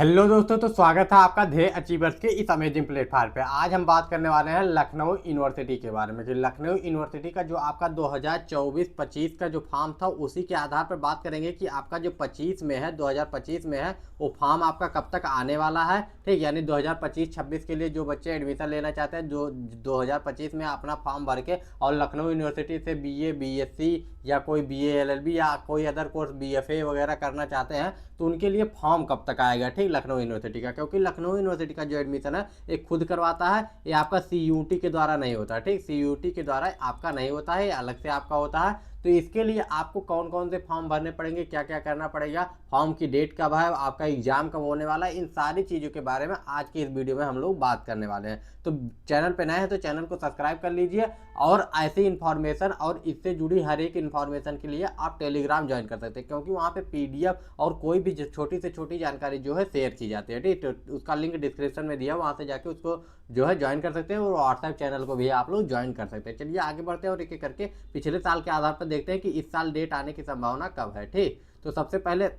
Hello दोस्तों, तो स्वागत है आपका ध्येय अचीवर्स के इस अमेजिंग प्लेटफॉर्म पे। आज हम बात करने वाले हैं लखनऊ यूनिवर्सिटी के बारे में कि लखनऊ यूनिवर्सिटी का जो आपका 2024-25 का जो फॉर्म था उसी के आधार पर बात करेंगे कि आपका जो 25 में है 2025 में है वो फॉर्म आपका कब तक आने वाला है। ठीक, यानी 2025-26 के लिए जो बच्चे एडमिशन लेना चाहते हैं जो 2025 में अपना फॉर्म भर के और लखनऊ यूनिवर्सिटी से बीए, बीएससी या कोई बीए एलएलबी या कोई अदर कोर्स बीएफए वगैरह करना चाहते हैं तो उनके लिए फॉर्म कब तक आएगा। ठीक, लखनऊ यूनिवर्सिटी का, क्योंकि लखनऊ यूनिवर्सिटी का जो एडमिशन है ये खुद करवाता है, ये आपका सीयूटी के द्वारा नहीं होता। ठीक, सीयूटी के द्वारा आपका नहीं होता है, ये अलग से आपका होता है। तो इसके लिए आपको कौन कौन से फॉर्म भरने पड़ेंगे, क्या क्या करना पड़ेगा, फॉर्म की डेट कब है, आपका एग्जाम कब होने वाला है, इन सारी चीज़ों के बारे में आज की इस वीडियो में हम लोग बात करने वाले हैं। तो चैनल पे नए हैं तो चैनल को सब्सक्राइब कर लीजिए और ऐसी इन्फॉर्मेशन और इससे जुड़ी हर एक इन्फॉर्मेशन के लिए आप टेलीग्राम ज्वाइन कर सकते हैं, क्योंकि वहाँ पे पीडीएफ और कोई भी छोटी से छोटी जानकारी जो है शेयर की जाती है। ठीक, तो उसका लिंक डिस्क्रिप्शन में दिया, वहाँ से जाके उसको जो है ज्वाइन कर सकते हैं और व्हाट्सएप चैनल को भी आप लोग ज्वाइन कर सकते हैं। चलिए आगे बढ़ते हैं और एक एक करके पिछले साल के आधार पर देखते हैं कि इस साल डेट आने की संभावना कब है। ठीक, तो सबसे पहले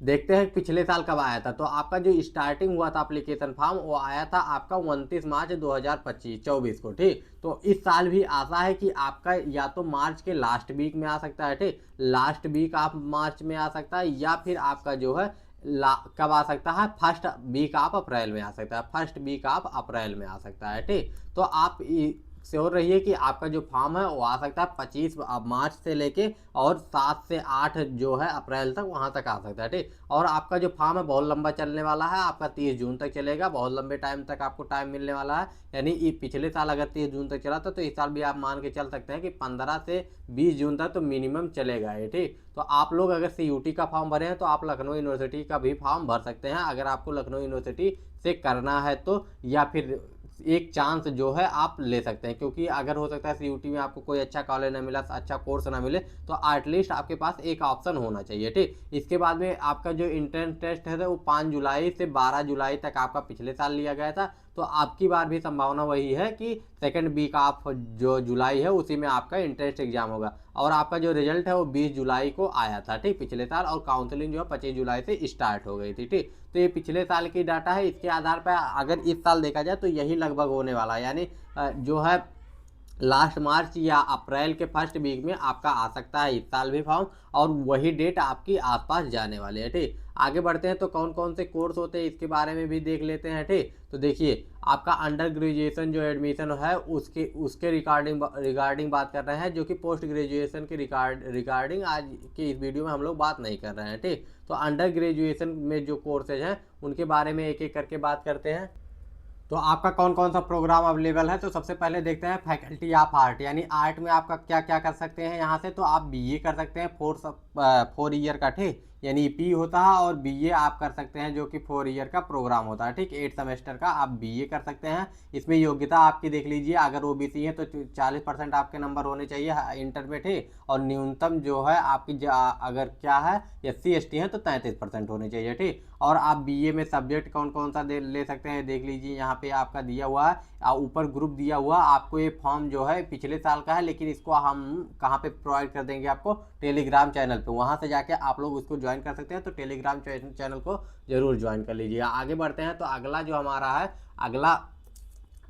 देखते हैं पिछले साल कब आया था। तो आपका जो स्टार्टिंग हुआ था एप्लीकेशन फॉर्म वो आया था आपका 29 मार्च 2024 को। ठीक, तो इस साल भी आशा है कि आपका या तो मार्च के लास्ट वीक में आ सकता है। ठीक, लास्ट वीक आप मार्च में आ सकता है या फिर आपका जो है कब आ सकता है, फर्स्ट वीक आप अप्रैल में आ सकता है, फर्स्ट वीक आप अप्रैल में आ सकता है। ठीक, तो आप श्योर रहिए कि आपका जो फॉर्म है वो आ सकता है 25 मार्च से लेके और 7 से 8 जो है अप्रैल तक वहाँ तक आ सकता है। ठीक, और आपका जो फॉर्म है बहुत लंबा चलने वाला है, आपका 30 जून तक चलेगा, बहुत लंबे टाइम तक आपको टाइम मिलने वाला है। यानी पिछले साल अगर 30 जून तक चला था तो इस साल भी आप मान के चल सकते हैं कि 15 से 20 जून तक तो मिनिमम चलेगा ये। ठीक, तो आप लोग अगर सीयूटी का फॉर्म भरे हैं तो आप लखनऊ यूनिवर्सिटी का भी फॉर्म भर सकते हैं अगर आपको लखनऊ यूनिवर्सिटी से करना है तो, या फिर एक चांस जो है आप ले सकते हैं, क्योंकि अगर हो सकता है सीयूटी में आपको कोई अच्छा कॉलेज ना मिला, अच्छा कोर्स ना मिले, तो एटलीस्ट आपके पास एक ऑप्शन होना चाहिए। ठीक, इसके बाद में आपका जो इंट्रेंस टेस्ट है वो 5 जुलाई से 12 जुलाई तक आपका पिछले साल लिया गया था। तो आपकी बार भी संभावना वही है कि सेकेंड वीक ऑफ जो जुलाई है उसी में आपका इंट्रेंस एग्जाम होगा और आपका जो रिजल्ट है वो 20 जुलाई को आया था। ठीक, पिछले साल, और काउंसलिंग जो है 25 जुलाई से स्टार्ट हो गई थी। ठीक, तो ये पिछले साल की डाटा है, इसके आधार पर अगर इस साल देखा जाए तो यही लगभग होने वाला है। यानी जो है लास्ट मार्च या अप्रैल के फर्स्ट वीक में आपका आ सकता है इस साल भी फॉर्म, और वही डेट आपकी आसपास जाने वाले हैं। ठीक, आगे बढ़ते हैं तो कौन कौन से कोर्स होते हैं इसके बारे में भी देख लेते हैं। ठीक, तो देखिए आपका अंडर ग्रेजुएशन जो एडमिशन है उसके रिगार्डिंग बात कर रहे हैं, जो कि पोस्ट ग्रेजुएशन के रिगार्डिंग आज की इस वीडियो में हम लोग बात नहीं कर रहे हैं। ठीक, तो अंडर ग्रेजुएशन में जो कोर्सेज हैं उनके बारे में एक एक करके बात करते हैं। तो आपका कौन कौन सा प्रोग्राम अवेलेबल है, तो सबसे पहले देखते हैं फैकल्टी ऑफ आर्ट, यानी आर्ट में आपका क्या क्या कर सकते हैं यहाँ से। तो आप बीए कर सकते हैं 4 ईयर का। ठीक, यानी पी होता है और बीए आप कर सकते हैं जो कि 4 ईयर का प्रोग्राम होता है। ठीक, 8 सेमेस्टर का आप बीए कर सकते हैं। इसमें योग्यता आपकी देख लीजिए, अगर ओबीसी है तो 40% आपके नंबर होने चाहिए इंटर में। ठीक, और न्यूनतम जो है आपकी अगर क्या है एससी एसटी है तो 33% होने चाहिए। ठीक, और आप बीए में सब्जेक्ट कौन कौन सा ले सकते हैं देख लीजिए, यहाँ पे आपका दिया हुआ है ऊपर ग्रुप दिया हुआ। आपको ये फॉर्म जो है पिछले साल का है, लेकिन इसको हम कहाँ पे प्रोवाइड कर देंगे आपको, टेलीग्राम चैनल पे, वहाँ से जाके आप लोग उसको ज्वाइन कर सकते हैं। तो टेलीग्राम चैनल को जरूर ज्वाइन कर लीजिए। आगे बढ़ते हैं तो अगला जो हमारा है, अगला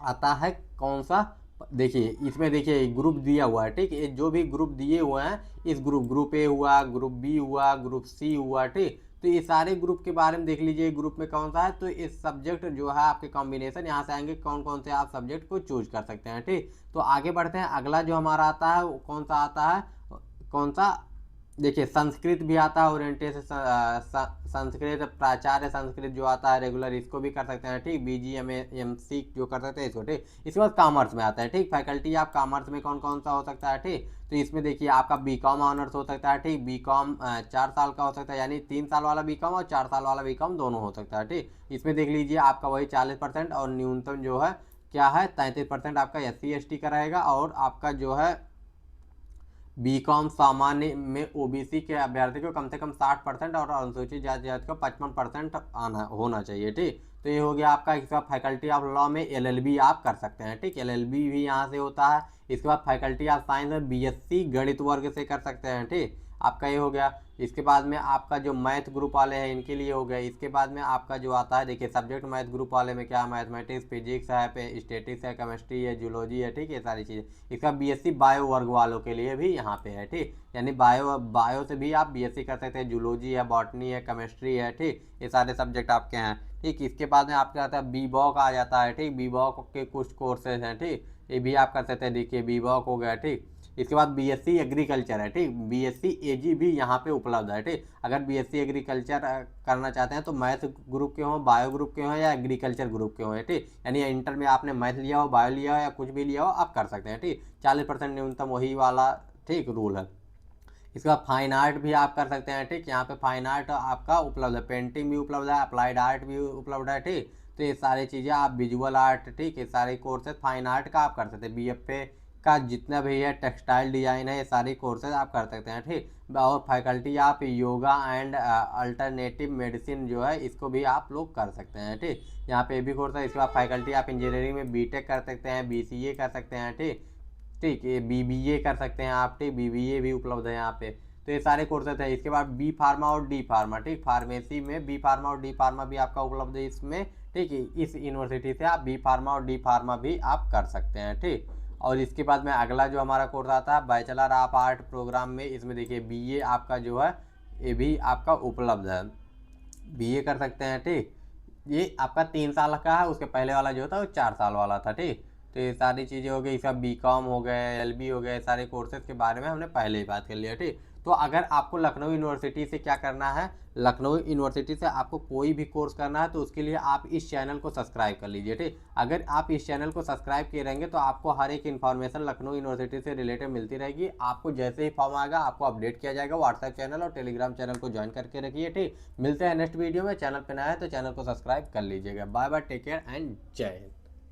आता है कौन सा, देखिए इसमें देखिए ग्रुप दिया हुआ है। ठीक, ये जो भी ग्रुप दिए हुए हैं, इस ग्रुप ए हुआ, ग्रुप बी हुआ, ग्रुप सी हुआ। ठीक, तो ये सारे ग्रुप के बारे में देख लीजिए ग्रुप में कौन सा है। तो इस सब्जेक्ट जो है आपके कॉम्बिनेशन यहाँ से आएंगे कौन कौन से आप सब्जेक्ट को चूज कर सकते हैं। ठीक, तो आगे बढ़ते हैं, अगला जो हमारा आता है वो कौन सा आता है, कौन सा, देखिए संस्कृत भी आता है, ओरिएंटेशन संस्कृत, प्राचार्य संस्कृत जो आता है रेगुलर, इसको भी कर सकते हैं। ठीक, BGMC जो कर सकते हैं इसको। ठीक, इसके बाद कॉमर्स में आता है। ठीक, फैकल्टी आप कॉमर्स में कौन कौन सा हो सकता है। ठीक, तो इसमें देखिए आपका बीकॉम ऑनर्स हो सकता है। ठीक, बीकॉम 4 साल का हो सकता है, यानी 3 साल वाला बीकॉम और 4 साल वाला बीकॉम दोनों हो सकता है। ठीक, इसमें देख लीजिए आपका वही 40% और न्यूनतम जो है क्या है 33% आपका SC ST का रहेगा, और आपका जो है बीकॉम सामान्य में ओबीसी के अभ्यर्थी को कम से कम 60% और अनुसूचित जाति को 55% आना होना चाहिए। ठीक, तो ये हो गया आपका। इसके बाद फैकल्टी ऑफ लॉ में LLB आप कर सकते हैं। ठीक, LLB भी यहाँ से होता है। इसके बाद फैकल्टी ऑफ साइंस में BSc गणित वर्ग से कर सकते हैं। ठीक, आपका ये हो गया। इसके बाद में आपका जो मैथ ग्रुप वाले हैं इनके लिए हो गया। इसके बाद में आपका जो आता है देखिए सब्जेक्ट मैथ ग्रुप वाले में क्या, मैथमेटिक्स, फिजिक्स है, स्टेटिक्स है, केमिस्ट्री है, जूलॉजी है, ठीक है, ये सारी चीज़ें। इसका बीएससी बायो वर्ग वालों के लिए भी यहाँ पे है, ठीक, यानी बायो से भी आप बीएससी कर सकते हैं। जूलॉजी है, बॉटनी है, केमिस्ट्री है, ठीक, ये सारे सब्जेक्ट आपके हैं, ठीक। इसके बाद में आपके आता है बी बॉक आ जाता है, ठीक, बी बॉक के कुछ कोर्सेज हैं, ठीक, ये भी आप कर सकते हैं। देखिए बी बॉक हो गया, ठीक। इसके बाद बीएससी एग्रीकल्चर है, ठीक, बीएससी एजी भी यहाँ पे उपलब्ध है, ठीक। अगर बीएससी एग्रीकल्चर करना चाहते हैं तो मैथ ग्रुप के हों, बायो ग्रुप के हों या एग्रीकल्चर ग्रुप के हों, ठीक, यानी इंटर में आपने मैथ लिया हो, बायो लिया हो या कुछ भी लिया हो आप कर सकते हैं, ठीक। 40% न्यूनतम वही वाला, ठीक, रूल है। इसके बाद फाइन आर्ट भी आप कर सकते हैं, ठीक, यहाँ पे फाइन आर्ट आपका उपलब्ध है, पेंटिंग भी उपलब्ध है, अप्लाइड आर्ट भी उपलब्ध है, ठीक। तो ये सारी चीज़ें आप विजुअल आर्ट, ठीक, ये सारे कोर्सेज फाइन आर्ट का आप कर सकते हैं। बीएफए का जितना भी है, टेक्सटाइल डिजाइन है, ये सारी कोर्सेज आप कर सकते हैं, ठीक। और फैकल्टी आप योगा एंड अल्टरनेटिव मेडिसिन जो है इसको भी आप लोग कर सकते हैं, ठीक, यहाँ पे भी कोर्स है। इसके बाद फैकल्टी आप इंजीनियरिंग में बीटेक कर सकते हैं, बीसीए कर सकते हैं, ठीक, ठीक, ये बीबीए कर सकते हैं आप, ठीक, बीबीए भी उपलब्ध है यहाँ पे। तो ये सारे कोर्सेज हैं। इसके बाद बी फार्मा और डी फार्मा, ठीक, फार्मेसी में बी फार्मा और डी फार्मा भी आपका उपलब्ध है इसमें, ठीक है। इस यूनिवर्सिटी से आप बी फार्मा और डी फार्मा भी आप कर सकते हैं, ठीक। और इसके बाद में अगला जो हमारा कोर्स आता है बैचलर ऑफ आर्ट प्रोग्राम में, इसमें देखिए बीए आपका जो है ये भी आपका उपलब्ध है, बीए कर सकते हैं, ठीक। ये आपका 3 साल का है, उसके पहले वाला जो था वो 4 साल वाला था, ठीक। तो ये सारी चीज़ें हो गई। इसका बीकॉम हो गए, एलबी हो गए, सारे कोर्सेज के बारे में हमने पहले ही बात कर लिया, ठीक। तो अगर आपको लखनऊ यूनिवर्सिटी से क्या करना है, लखनऊ यूनिवर्सिटी से आपको कोई भी कोर्स करना है तो उसके लिए आप इस चैनल को सब्सक्राइब कर लीजिए, ठीक। अगर आप इस चैनल को सब्सक्राइब किए रहेंगे तो आपको हर एक इन्फॉर्मेशन लखनऊ यूनिवर्सिटी से रिलेटेड मिलती रहेगी। आपको जैसे ही फॉर्म आएगा आपको अपडेट किया जाएगा। व्हाट्सएप चैनल और टेलीग्राम चैनल को ज्वाइन करके रखिए, ठीक। मिलते हैं नेक्स्ट वीडियो में। चैनल पर नया है तो चैनल को सब्सक्राइब कर लीजिएगा। Bye bye, take care and जय हिंद।